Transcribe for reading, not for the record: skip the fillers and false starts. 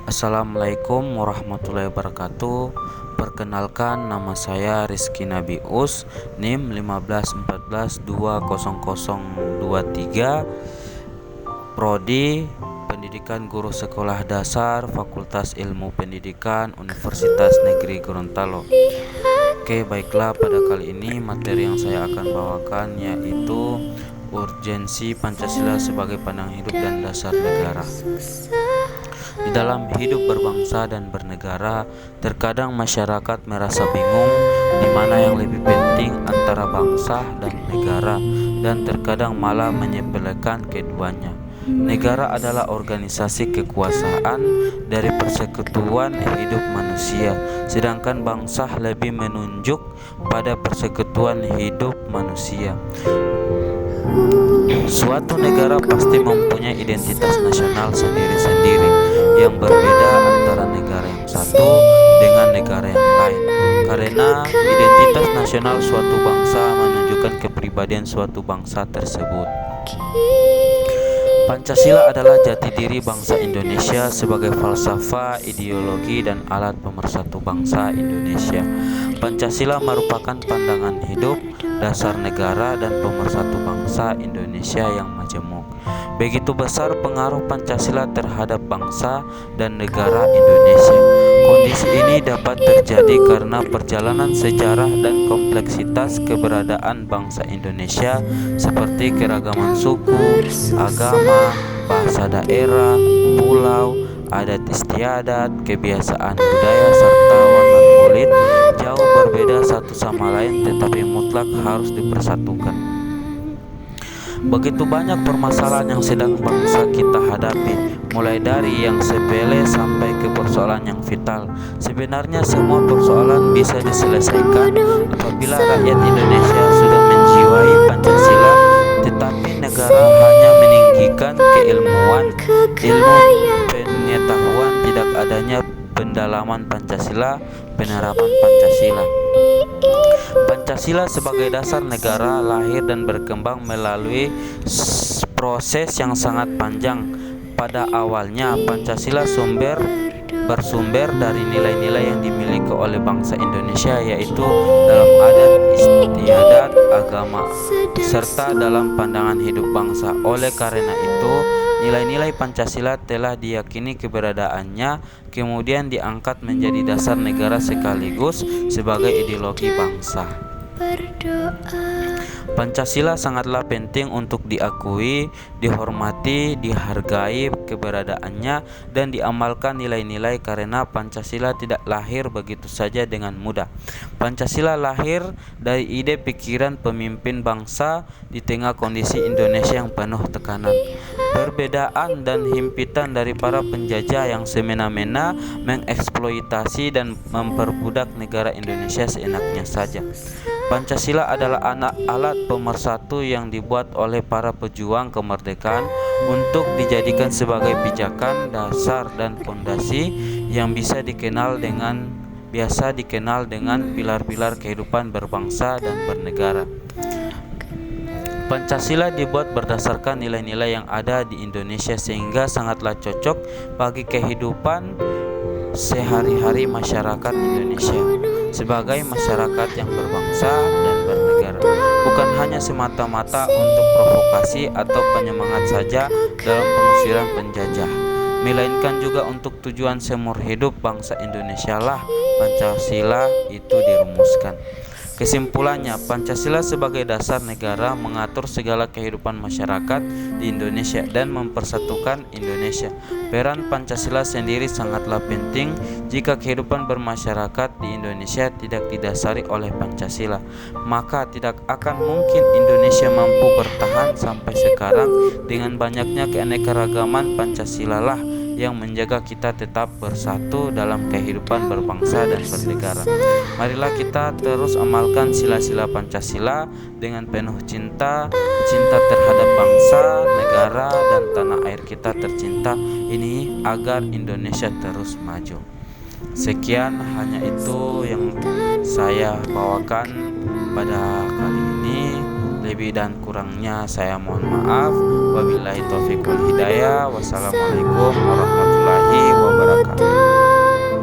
Assalamualaikum warahmatullahi wabarakatuh. Perkenalkan, nama saya Rizky Nabius, NIM 151420023, Prodi Pendidikan Guru Sekolah Dasar, Fakultas Ilmu Pendidikan, Universitas Negeri Gorontalo. Oke, baiklah, pada kali ini materi yang saya akan bawakan yaitu urgensi Pancasila sebagai pandangan hidup dan dasar negara. Di dalam hidup berbangsa dan bernegara, terkadang masyarakat merasa bingung di mana yang lebih penting antara bangsa dan negara, dan terkadang malah menyepelekan keduanya. Negara adalah organisasi kekuasaan dari persekutuan hidup manusia, sedangkan bangsa lebih menunjuk pada persekutuan hidup manusia. Suatu negara pasti mempunyai identitas nasional sendiri-sendiri yang berbeda antara negara yang satu dengan negara yang lain, karena identitas nasional suatu bangsa menunjukkan kepribadian suatu bangsa tersebut. Pancasila adalah jati diri bangsa Indonesia sebagai falsafah, ideologi, dan alat pemersatu bangsa Indonesia. Pancasila merupakan pandangan hidup, dasar negara, dan pemersatu bangsa Indonesia yang majemuk. Begitu besar pengaruh Pancasila terhadap bangsa dan negara Indonesia. Kondisi ini dapat terjadi karena perjalanan sejarah dan kompleksitas keberadaan bangsa Indonesia seperti keragaman suku, agama, bahasa daerah, pulau, adat istiadat, kebiasaan budaya, serta warna kulit jauh berbeda satu sama lain, tetapi mutlak harus dipersatukan. Begitu banyak permasalahan yang sedang bangsa kita hadapi, mulai dari yang sepele sampai ke persoalan yang vital. Sebenarnya semua persoalan bisa diselesaikan apabila rakyat Indonesia sudah menjiwai Pancasila, tetapi negara hanya meninggikan keilmuan, ilmu pengetahuan, tidak adanya pendalaman Pancasila, penerapan Pancasila. Pancasila sebagai dasar negara lahir dan berkembang melalui proses yang sangat panjang. Pada awalnya, Pancasila bersumber dari nilai-nilai yang dimiliki oleh bangsa Indonesia, yaitu dalam adat istiadat, agama, serta dalam pandangan hidup bangsa. Oleh karena itu, nilai-nilai Pancasila telah diyakini keberadaannya, kemudian diangkat menjadi dasar negara sekaligus sebagai ideologi bangsa. Pancasila sangatlah penting untuk diakui, dihormati, dihargai keberadaannya, dan diamalkan nilai-nilai, karena Pancasila tidak lahir begitu saja dengan mudah. Pancasila lahir dari ide pikiran pemimpin bangsa di tengah kondisi Indonesia yang penuh tekanan, perbedaan, dan himpitan dari para penjajah yang semena-mena mengeksploitasi dan memperbudak negara Indonesia seenaknya saja. Pancasila adalah alat pemersatu yang dibuat oleh para pejuang kemerdekaan untuk dijadikan sebagai pijakan, dasar, dan fondasi yang biasa dikenal dengan pilar-pilar kehidupan berbangsa dan bernegara. Pancasila dibuat berdasarkan nilai-nilai yang ada di Indonesia sehingga sangatlah cocok bagi kehidupan sehari-hari masyarakat Indonesia sebagai masyarakat yang berbangsa dan bernegara, bukan hanya semata-mata untuk provokasi atau penyemangat saja dalam pengusiran penjajah, melainkan juga untuk tujuan seumur hidup bangsa Indonesia lah Pancasila itu dirumuskan. Kesimpulannya, Pancasila sebagai dasar negara mengatur segala kehidupan masyarakat di Indonesia dan mempersatukan Indonesia. Peran Pancasila sendiri sangatlah penting. Jika kehidupan bermasyarakat di Indonesia tidak didasari oleh Pancasila, maka tidak akan mungkin Indonesia mampu bertahan sampai sekarang. Dengan banyaknya keanekaragaman, Pancasila lah yang menjaga kita tetap bersatu dalam kehidupan berbangsa dan bernegara. Marilah kita terus amalkan sila-sila Pancasila dengan penuh cinta terhadap bangsa, negara, dan tanah air kita tercinta ini agar Indonesia terus maju. Sekian, hanya itu yang saya bawakan pada kali ini. Lebih dan kurangnya saya mohon maaf. Wabillahi taufiq wal hidayah. Wassalamualaikum warahmatullahi wabarakatuh.